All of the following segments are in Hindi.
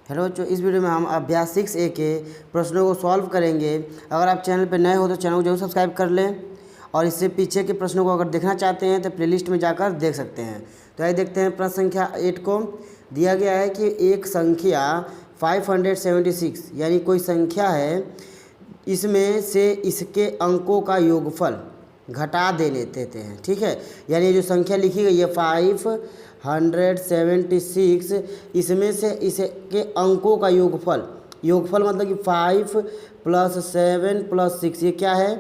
हेलो बच्चों, इस वीडियो में हम अभ्यास 6A के प्रश्नों को सॉल्व करेंगे। अगर आप चैनल पर नए हो तो चैनल को जरूर सब्सक्राइब कर लें और इससे पीछे के प्रश्नों को अगर देखना चाहते हैं तो प्लेलिस्ट में जाकर देख सकते हैं। तो आइए देखते हैं प्रश्न संख्या 8 को। दिया गया है कि एक संख्या 576 यानी कोई संख्या है, इसमें से इसके अंकों का योगफल घटा दे लेते हैं। ठीक है, यानी जो संख्या लिखी गई है 576, इसमें से इसके अंकों का योगफल मतलब कि 5 + 7 + 6 ये क्या है?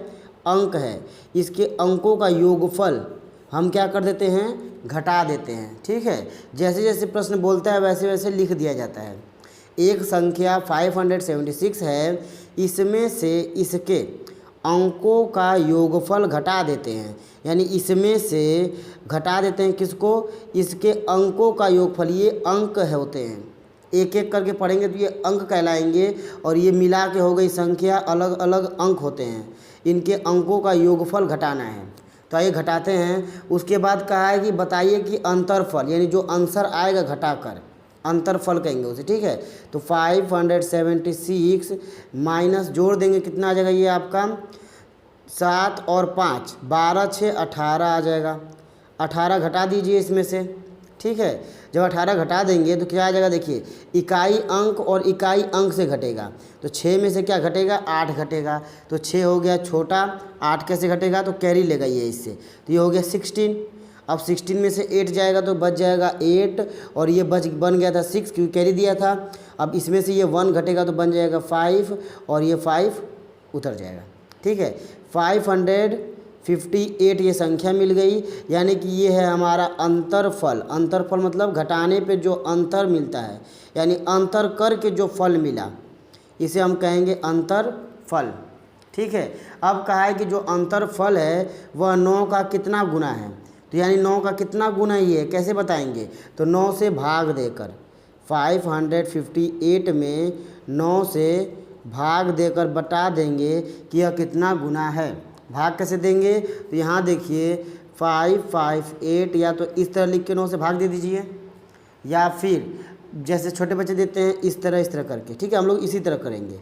अंक है। इसके अंकों का योगफल हम क्या कर देते हैं? घटा देते हैं। ठीक है, जैसे जैसे प्रश्न बोलता है वैसे वैसे लिख दिया जाता है। एक संख्या 576 है, इसमें से इसके अंकों का योगफल घटा देते हैं, यानी इसमें से घटा देते हैं किसको? इसके अंकों का योगफल। ये अंक होते हैं, एक एक करके पढ़ेंगे तो ये अंक कहलाएंगे और ये मिला के हो गई संख्या, अलग अलग अंक होते हैं। इनके अंकों का योगफल घटाना है, तो आइए घटाते हैं। उसके बाद कहा है कि बताइए कि अंतरफल, यानी जो आंसर आएगा घटाकर अंतरफल कहेंगे उसे। ठीक है, तो 576 माइनस जोड़ देंगे, कितना आ जाएगा ये आपका? 7 और 5 12, 6 18 आ जाएगा। 18 घटा दीजिए इसमें से। ठीक है, जब 18 घटा देंगे तो क्या आ जाएगा? देखिए, इकाई अंक और इकाई अंक से घटेगा, तो 6 में से क्या घटेगा? 8 घटेगा। तो 6 हो गया छोटा, 8 कैसे घटेगा? तो कैरी लेगा ये इससे, तो ये हो गया 16। अब 16 में से 8 जाएगा तो बच जाएगा 8 और ये बन गया था 6 क्योंकि कैरी दिया था। अब इसमें से ये 1 घटेगा तो बन जाएगा 5 और ये 5 उतर जाएगा। ठीक है, 558 ये संख्या मिल गई, यानी कि ये है हमारा अंतरफल। अंतरफल मतलब घटाने पे जो अंतर मिलता है, यानी अंतर करके जो फल मिला, इसे हम कहेंगे अंतरफल। ठीक है, अब कहा है कि जो अंतरफल है वह 9 का कितना गुना है? तो यानी 9 का कितना गुना ही है, कैसे बताएंगे? तो 9 से भाग देकर, 558 में 9 से भाग देकर बता देंगे कि यह कितना गुना है। भाग कैसे देंगे? तो यहाँ देखिए 558, या तो इस तरह लिख के 9 से भाग दे दीजिए, या फिर जैसे छोटे बच्चे देते हैं इस तरह करके। ठीक है, हम लोग इसी तरह करेंगे।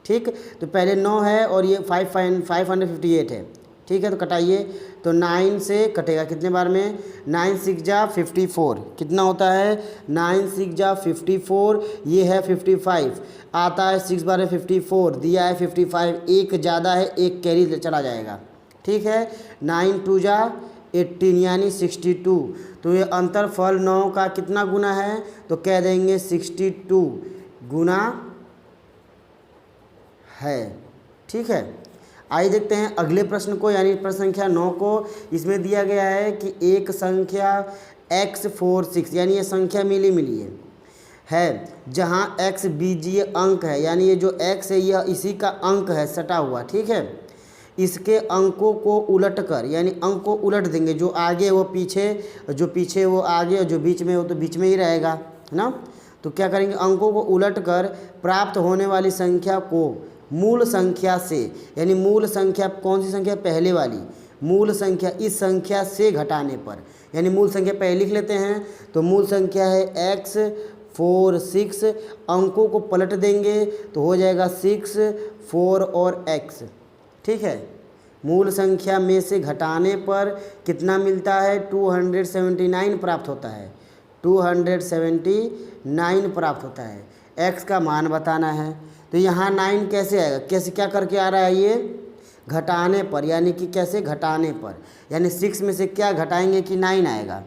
ठीक, तो पहले 9 है और ये 558 है। ठीक है, तो कटाइए, तो 9 से कटेगा कितने बार में? 9 6 जा 54, कितना होता है? 9 6 जा 54, ये है 55 आता है, 6 बार 54 दिया है 55, एक ज़्यादा है, एक कैरी चला जाएगा। ठीक है, 9 2 जा 18 यानी 62। तो ये अंतरफल 9 का कितना गुना है? तो कह देंगे 62 गुना है। ठीक है, आइए देखते हैं अगले प्रश्न को, यानी प्रश्न संख्या 9 को। इसमें दिया गया है कि एक संख्या x46, यानी ये संख्या मिली है जहां x बीजीय अंक है, यानी ये जो x है यह इसी का अंक है सटा हुआ। ठीक है, इसके अंकों को उलट कर, यानी अंक को उलट देंगे, जो आगे वो पीछे, जो पीछे वो आगे और जो बीच में वो तो बीच में ही रहेगा, है ना। तो क्या करेंगे? अंकों को उलट कर प्राप्त होने वाली संख्या को मूल संख्या से, यानी मूल संख्या कौन सी संख्या? पहले वाली मूल संख्या, इस संख्या से घटाने पर, यानी मूल संख्या पहले लिख लेते हैं। तो मूल संख्या है x46, अंकों को पलट देंगे तो हो जाएगा 6 4 और x। ठीक है, मूल संख्या में से घटाने पर कितना मिलता है? 279 प्राप्त होता है, 279 प्राप्त होता है। x का मान बताना है, तो यहाँ 9 कैसे आएगा? कैसे क्या करके आ रहा है? ये घटाने पर, यानी कि कैसे? घटाने पर, यानी 6 में से क्या घटाएंगे कि 9 आएगा।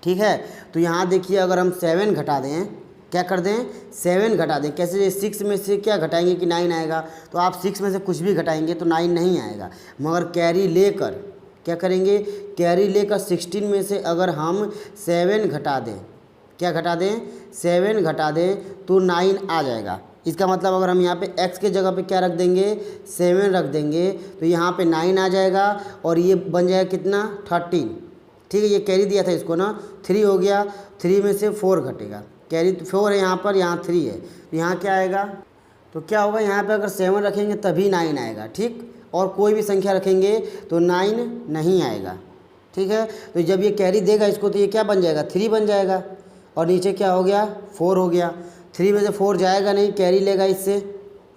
ठीक है, तो यहाँ देखिए अगर हम 7 घटा दें, क्या कर दें? 7 घटा दें, कैसे? 6 में से क्या घटाएंगे कि 9 आएगा? तो आप 6 में से कुछ भी घटाएंगे तो 9 नहीं आएगा, मगर कैरी लेकर क्या करेंगे? कैरी लेकर 16 में से अगर हम 7 घटा दें, क्या घटा दें? 7 घटा दें तो 9 आ जाएगा। इसका मतलब अगर हम यहाँ पे x के जगह पे क्या रख देंगे? 7 रख देंगे तो यहाँ पे 9 आ जाएगा और ये बन जाएगा कितना? 13। ठीक है, ये कैरी दिया था इसको ना, 3 हो गया, 3 में से 4 घटेगा, कैरी 4 है यहाँ पर, यहाँ 3 है, तो यहाँ क्या आएगा? तो क्या होगा? यहाँ पे अगर 7 रखेंगे तभी 9 आएगा। ठीक, और कोई भी संख्या रखेंगे तो 9 नहीं आएगा। ठीक है, तो जब ये कैरी देगा इसको तो ये क्या बन जाएगा? 3 बन जाएगा, और नीचे क्या हो गया? 4 हो गया। 3 में से 4 जाएगा नहीं, कैरी लेगा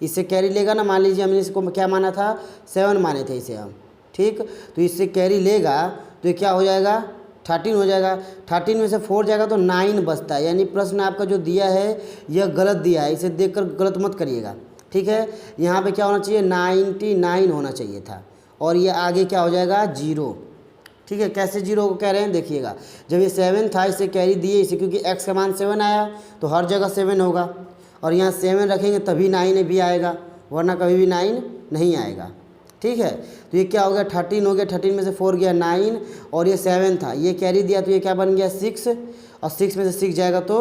इससे कैरी लेगा ना। मान लीजिए हमने इसको क्या माना था, 7 माने थे इसे हम, ठीक। तो इससे कैरी लेगा तो ये क्या हो जाएगा, 13 हो जाएगा। 13 में से 4 जाएगा तो 9 बचता है। यानी प्रश्न आपका जो दिया है यह गलत दिया है, इसे देखकर गलत मत करिएगा, ठीक है। यहाँ पे क्या होना चाहिए, 99 होना चाहिए था, और ये आगे क्या हो जाएगा, 0, ठीक है। कैसे 0 को कह रहे हैं देखिएगा, जब ये 7 था इसे कैरी दिए इसे, क्योंकि x का मान 7 आया तो हर जगह 7 होगा, और यहाँ 7 रखेंगे तभी 9 भी आएगा, वरना कभी भी 9 नहीं आएगा, ठीक है। तो ये क्या हो गया, 13 हो गया, 13 में से 4 गया 9, और ये 7 था, ये कैरी दिया तो ये क्या बन गया 6, और 6 में से 6 जाएगा तो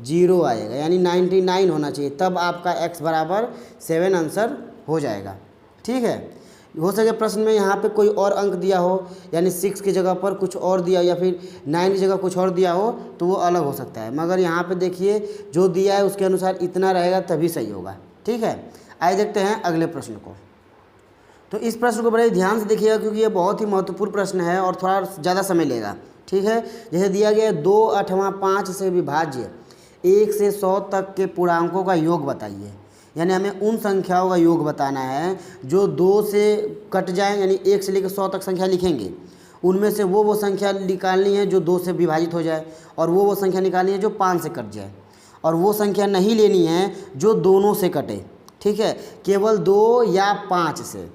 0 आएगा, यानी 99 होना चाहिए, तब आपका x बराबर 7 आंसर हो जाएगा, ठीक है। हो सके प्रश्न में यहाँ पे कोई और अंक दिया हो, यानी 6 की जगह पर कुछ और दिया हो, या फिर 9 की जगह कुछ और दिया हो, तो वो अलग हो सकता है, मगर यहाँ पे देखिए जो दिया है उसके अनुसार इतना रहेगा तभी सही होगा, ठीक है। आइए देखते हैं अगले प्रश्न को। तो इस प्रश्न को बड़े ध्यान से देखिएगा, क्योंकि ये बहुत ही महत्वपूर्ण प्रश्न है और थोड़ा ज़्यादा समय लेगा, ठीक है। जैसे दिया गया है 2/8 से विभाज्य 1 से 100 तक के पूर्णांकों का योग बताइए। यानी हमें उन संख्याओं का योग बताना है जो 2 से कट जाएं, यानी 1 से लेकर 100 तक संख्या लिखेंगे, उनमें से वो संख्या निकालनी है जो 2 से विभाजित हो जाए, और वो संख्या निकालनी है जो 5 से कट जाए, और वो संख्या नहीं लेनी है जो दोनों से कटे, ठीक है। केवल 2 या 5 से,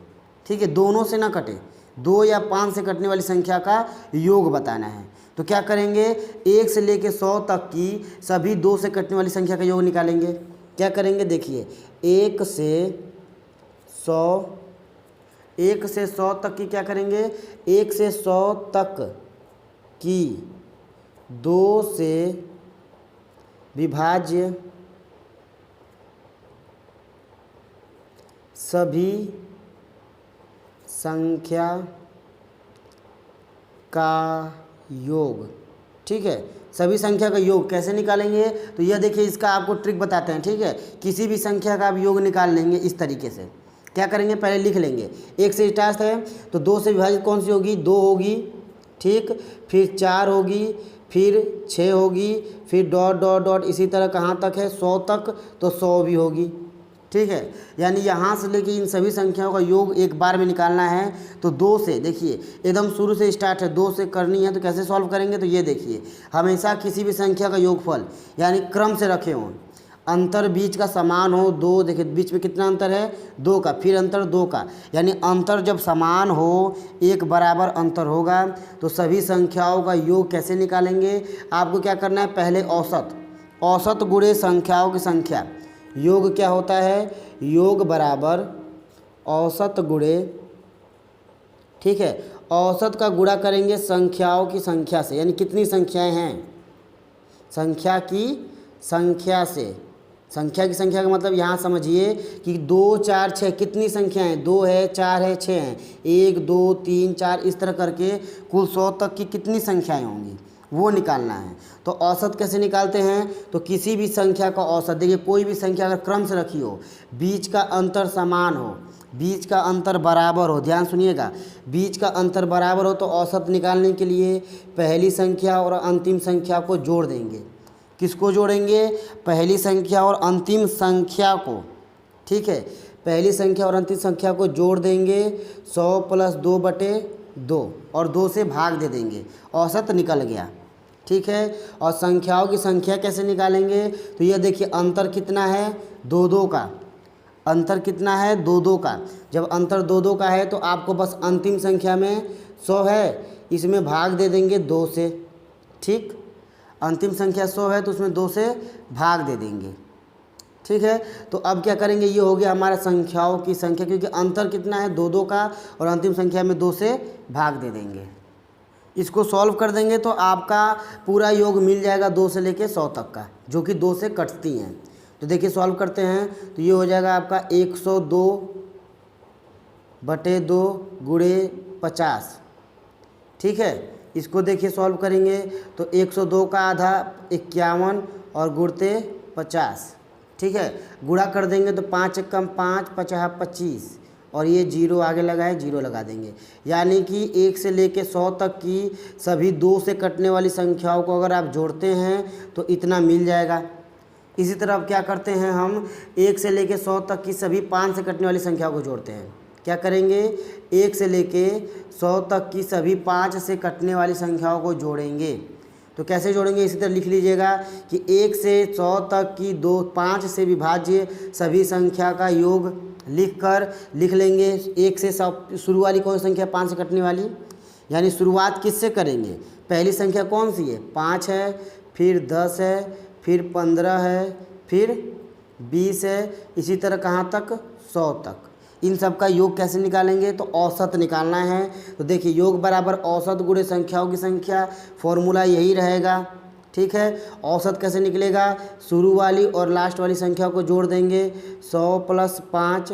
ठीक है, दोनों से ना कटे, 2 या 5 से कटने वाली संख्या का योग बताना है। तो क्या करेंगे, 1 से लेकर 100 तक की सभी 2 से कटने वाली संख्या का योग निकालेंगे। क्या करेंगे देखिए, 1 से 100 तक की क्या करेंगे, 1 से 100 तक की 2 से विभाज्य सभी संख्या का योग, ठीक है। सभी संख्या का योग कैसे निकालेंगे, तो यह देखिए इसका आपको ट्रिक बताते हैं, ठीक है। किसी भी संख्या का आप योग निकाल लेंगे इस तरीके से। क्या करेंगे, पहले लिख लेंगे 1 से स्टार्ट है तो 2 से विभाजित कौन सी होगी, 2 होगी, ठीक, फिर 4 होगी, फिर 6 होगी, फिर डॉट डॉट डॉट इसी तरह कहाँ तक है, 100 तक, तो 100 भी होगी, ठीक है। यानी यहाँ से लेके इन सभी संख्याओं का योग एक बार में निकालना है। तो 2 से देखिए एकदम शुरू से स्टार्ट है, 2 से करनी है, तो कैसे सॉल्व करेंगे, तो ये देखिए हमेशा किसी भी संख्या का योगफल यानी क्रम से रखे हों, अंतर बीच का समान हो, 2, देखिए बीच में कितना अंतर है, 2 का, फिर अंतर 2 का, यानी अंतर जब समान हो, एक बराबर अंतर होगा, तो सभी संख्याओं का योग कैसे निकालेंगे। आपको क्या करना है, पहले औसत गुणे संख्याओं की संख्या, योग क्या होता है, योग बराबर औसत गुणे, ठीक है, औसत का गुणा करेंगे संख्याओं की संख्या से, यानी कितनी संख्याएं हैं, संख्या की संख्या से। संख्या की संख्या का मतलब यहाँ समझिए कि 2, 4, 6 कितनी संख्याएं, 2 है, 4 है, 6 हैं, 1, 2, 3, 4 इस तरह करके कुल 100 तक की कितनी संख्याएं होंगी वो निकालना है। तो औसत कैसे निकालते हैं, तो किसी भी संख्या का औसत, देखिए कोई भी संख्या अगर क्रम से रखी हो, बीच का अंतर समान हो, बीच का अंतर बराबर हो, ध्यान सुनिएगा, बीच का अंतर बराबर हो, तो औसत निकालने के लिए पहली संख्या और अंतिम संख्या को जोड़ देंगे। किसको जोड़ेंगे, पहली संख्या और अंतिम संख्या को, ठीक है, पहली संख्या और अंतिम संख्या को जोड़ देंगे, 100 + 2/2 और 2 से भाग दे देंगे, औसत निकल गया, ठीक है। और संख्याओं की संख्या कैसे निकालेंगे, तो ये देखिए अंतर कितना है, 2-2 का, अंतर कितना है, 2-2 का। जब अंतर 2-2 का है तो आपको बस अंतिम संख्या में 100 है, इसमें भाग दे देंगे 2 से, ठीक, अंतिम संख्या 100 है तो उसमें 2 से भाग दे देंगे, ठीक है। तो अब क्या करेंगे, ये हो गया हमारा संख्याओं की संख्या, क्योंकि अंतर कितना है, 2-2 का, और अंतिम संख्या में 2 से भाग दे देंगे। इसको सॉल्व कर देंगे तो आपका पूरा योग मिल जाएगा 2 से लेके 100 तक का, जो कि 2 से कटती हैं। तो देखिए सॉल्व करते हैं तो ये हो जाएगा आपका 102/2 × 50, ठीक है। इसको देखिए सॉल्व करेंगे तो 102 का आधा 51 और गुणते 50, ठीक है, गुणा कर देंगे तो 5 × 5 = 25, और ये 0 आगे लगाए 0 लगा देंगे। यानी कि 1 से लेके 100 तक की सभी 2 से कटने वाली संख्याओं को अगर आप जोड़ते हैं तो इतना मिल जाएगा। इसी तरह अब क्या करते हैं, हम 1 से लेके 100 तक की सभी 5 से कटने वाली संख्याओं को जोड़ते हैं। क्या करेंगे, 1 से लेके 100 तक की सभी 5 से कटने वाली संख्याओं को जोड़ेंगे। तो कैसे जोड़ेंगे, इसी तरह लिख लीजिएगा कि 1 से 100 तक की 5 से विभाज्य सभी संख्या का योग लिख लेंगे। 1 से 100 शुरू वाली कौन सी संख्या, 5 से कटने वाली, यानी शुरुआत किससे करेंगे, पहली संख्या कौन सी है, 5 है, फिर 10 है, फिर 15 है, फिर 20 है, इसी तरह कहाँ तक, 100 तक। इन सब का योग कैसे निकालेंगे, तो औसत निकालना है। तो देखिए योग बराबर औसत गुणे संख्याओं की संख्या, फॉर्मूला यही रहेगा। ठीक है, औसत कैसे निकलेगा, शुरू वाली और लास्ट वाली संख्या को जोड़ देंगे, 100 + 5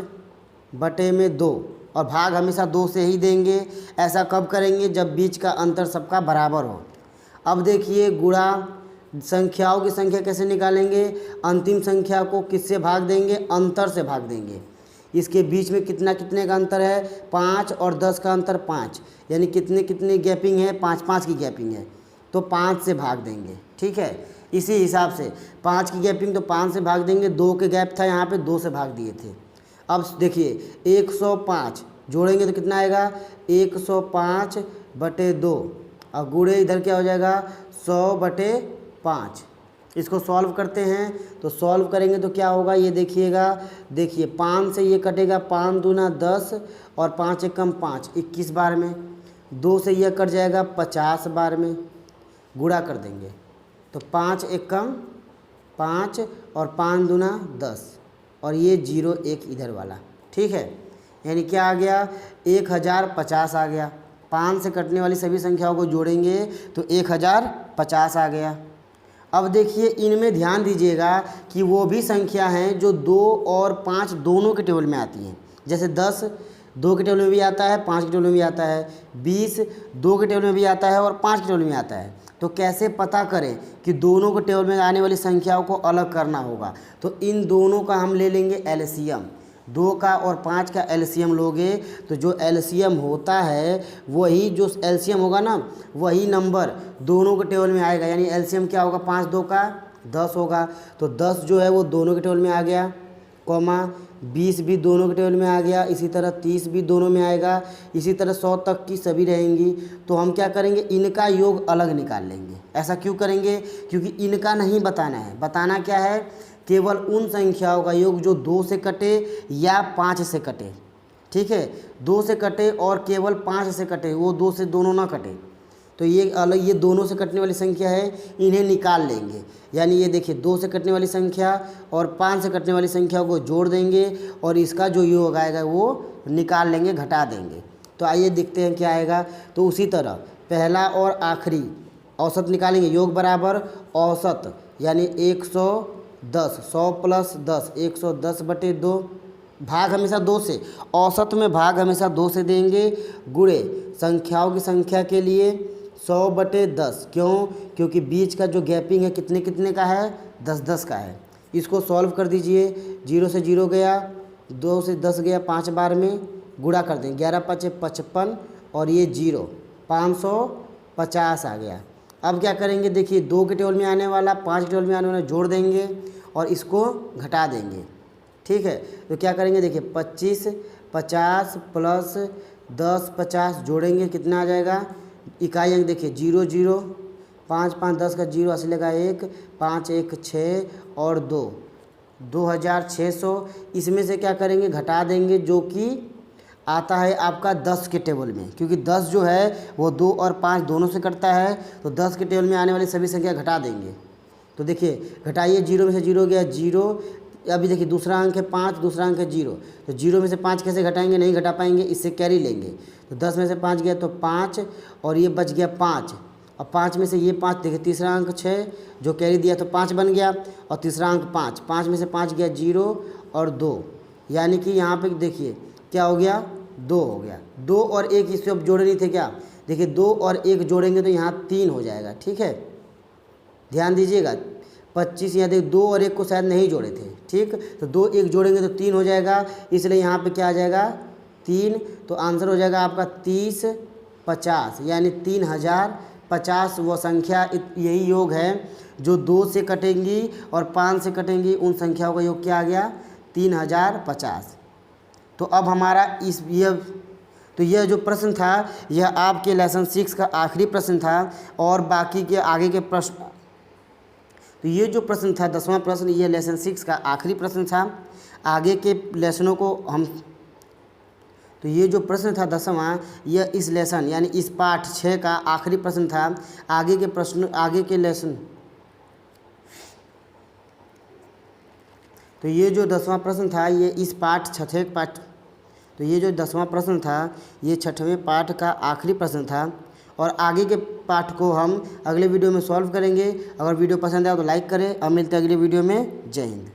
बटे में 2, और भाग हमेशा 2 से ही देंगे। ऐसा कब करेंगे, जब बीच का अंतर सबका बराबर हो। अब देखिए गुणा संख्याओं की संख्या कैसे निकालेंगे, अंतिम संख्या को किससे भाग देंगे, अंतर से भाग देंगे। इसके बीच में कितना कितने का अंतर है, 5 और 10 का अंतर 5, यानी कितने कितने गैपिंग है, 5 की गैपिंग है, तो 5 से भाग देंगे। ठीक है, इसी हिसाब से 5 की गैपिंग तो 5 से भाग देंगे, 2 के गैप था यहाँ पे, 2 से भाग दिए थे। अब देखिए 105 जोड़ेंगे तो कितना आएगा, 105 बटे 2, और गुणे इधर क्या हो जाएगा, 100/5। इसको सॉल्व करते हैं, तो सॉल्व करेंगे तो क्या होगा, ये देखिएगा, देखिए 5 से ये कटेगा, 5 दूना 10 और 5 एकम 5, 21 बार में। 2 से यह कट जाएगा 50 बार में, गुणा कर देंगे तो 5 एकम 5 और 5 दूना 10, और ये 0 1 इधर वाला। ठीक है, यानी क्या आ गया, 1050 आ गया। 5 से कटने वाली सभी संख्याओं को जोड़ेंगे तो 1050 आ गया। अब देखिए इनमें ध्यान दीजिएगा कि वो भी संख्या हैं जो 2 और 5 दोनों के टेबल में आती हैं। जैसे 10 2 के टेबल में भी आता है, 5 के टेबल में भी आता है, 20 2 के टेबल में भी आता है और 5 के टेबल में आता है। तो कैसे पता करें कि दोनों के टेबल में आने वाली संख्याओं को अलग करना होगा, तो इन दोनों का हम ले लेंगे एलसीएम। 2 का और 5 का एलसीएम लोगे तो जो एलसीएम होता है वही, जो एलसीएम होगा ना, वही नंबर दोनों के टेबल में आएगा। यानी एलसीएम क्या होगा, 5 2 का 10 होगा, तो 10 जो है वो दोनों के टेबल में आ गया, कॉमा 20 भी दोनों के टेबल में आ गया, इसी तरह 30 भी दोनों में आएगा, इसी तरह 100 तक की सभी रहेंगी। तो हम क्या करेंगे, इनका योग अलग निकाल लेंगे। ऐसा क्यों करेंगे, क्योंकि इनका नहीं बताना है, बताना क्या है, केवल उन संख्याओं का योग जो 2 से कटे या 5 से कटे। ठीक है, 2 से कटे और केवल 5 से कटे, वो 2 से दोनों ना कटे, तो ये अलग, ये दोनों से कटने वाली संख्या है, इन्हें निकाल लेंगे। यानी ये देखिए 2 से कटने वाली संख्या और 5 से कटने वाली संख्या को जोड़ देंगे और इसका जो योग आएगा वो निकाल लेंगे, घटा देंगे। तो आइए देखते हैं क्या आएगा। तो उसी तरह पहला और आखिरी औसत निकालेंगे, योग बराबर औसत, यानी 110, 100 + 10, 110/2, भाग हमेशा 2 से, औसत में भाग हमेशा 2 से देंगे, गुणे संख्याओं की संख्या के लिए 100/10। क्यों, क्योंकि बीच का जो गैपिंग है कितने कितने का है, 10-10 का है। इसको सॉल्व कर दीजिए, 0 से 0 गया, 2 से 10 गया, 5 बार में गुणा कर दें, 11 × 5 = 55 और ये 0 550 आ गया। अब क्या करेंगे, देखिए 2 के टेबल में आने वाला 5 के टेबल में आने वाला जोड़ देंगे और इसको घटा देंगे। ठीक है, तो क्या करेंगे, देखिए 25 50 + 10 50 जोड़ेंगे, कितना आ जाएगा, इकाई अंक देखिए 0 0, 5 5 10 का 0 असली लगा 1, 5 1 6 और 2 2600। इसमें से क्या करेंगे, घटा देंगे, जो कि आता है आपका 10 के टेबल में, क्योंकि 10 जो है वो 2 और 5 दोनों से कटता है, तो 10 के टेबल में आने वाली सभी संख्या घटा देंगे। तो देखिए घटाइए, 0 में से 0 गया 0, अभी देखिए दूसरा अंक है 5, दूसरा अंक है 0, तो 0 में से 5 कैसे घटाएंगे, नहीं घटा पाएंगे, इससे कैरी लेंगे। तो 10 में से 5 गया तो 5 और ये बच गया 5, और 5 में से ये 5, देखिए तीसरा अंक 6 जो कैरी दिया तो 5 बन गया, और तीसरा अंक 5, 5 में से 5 गया 0 और 2, यानी कि यहाँ पे देखिए क्या हो गया, 2 हो गया। 2 और 1 इससे अब जोड़े नहीं थे क्या, देखिए 2 और 1 जोड़ेंगे तो यहाँ 3 हो जाएगा। ठीक है, ध्यान दीजिएगा, 25 यहाँ देखिए 2 और 1 को शायद नहीं जोड़े थे, ठीक, तो 2 1 जोड़ेंगे तो 3 हो जाएगा, इसलिए यहाँ पे क्या आ जाएगा 3, तो आंसर हो जाएगा आपका 30 50, यानी 3050 वो संख्या, यही योग है जो 2 से कटेंगी और 5 से कटेंगी उन संख्याओं का योग क्या आ गया 3050। तो अब हमारा यह जो प्रश्न था यह आपके लेसन 6 का आखिरी प्रश्न था और बाकी के आगे के प्रश्न, तो ये जो प्रश्न था 10वां प्रश्न यह लेसन 6 का आखिरी प्रश्न था। आगे के लेसनों को हम, तो ये जो प्रश्न था 10वां यह इस लेसन यानी इस पाठ 6 का आखिरी प्रश्न था। आगे के प्रश्न आगे के लेसन, तो ये जो 10वां प्रश्न था ये इस पाठ 6ठे पाठ, तो ये जो 10वां प्रश्न था ये 6ठवें पाठ का आखिरी प्रश्न था और आगे के पाठ को हम अगले वीडियो में सॉल्व करेंगे। अगर वीडियो पसंद आए तो लाइक करें। अब मिलते हैं अगले वीडियो में। जय हिंद।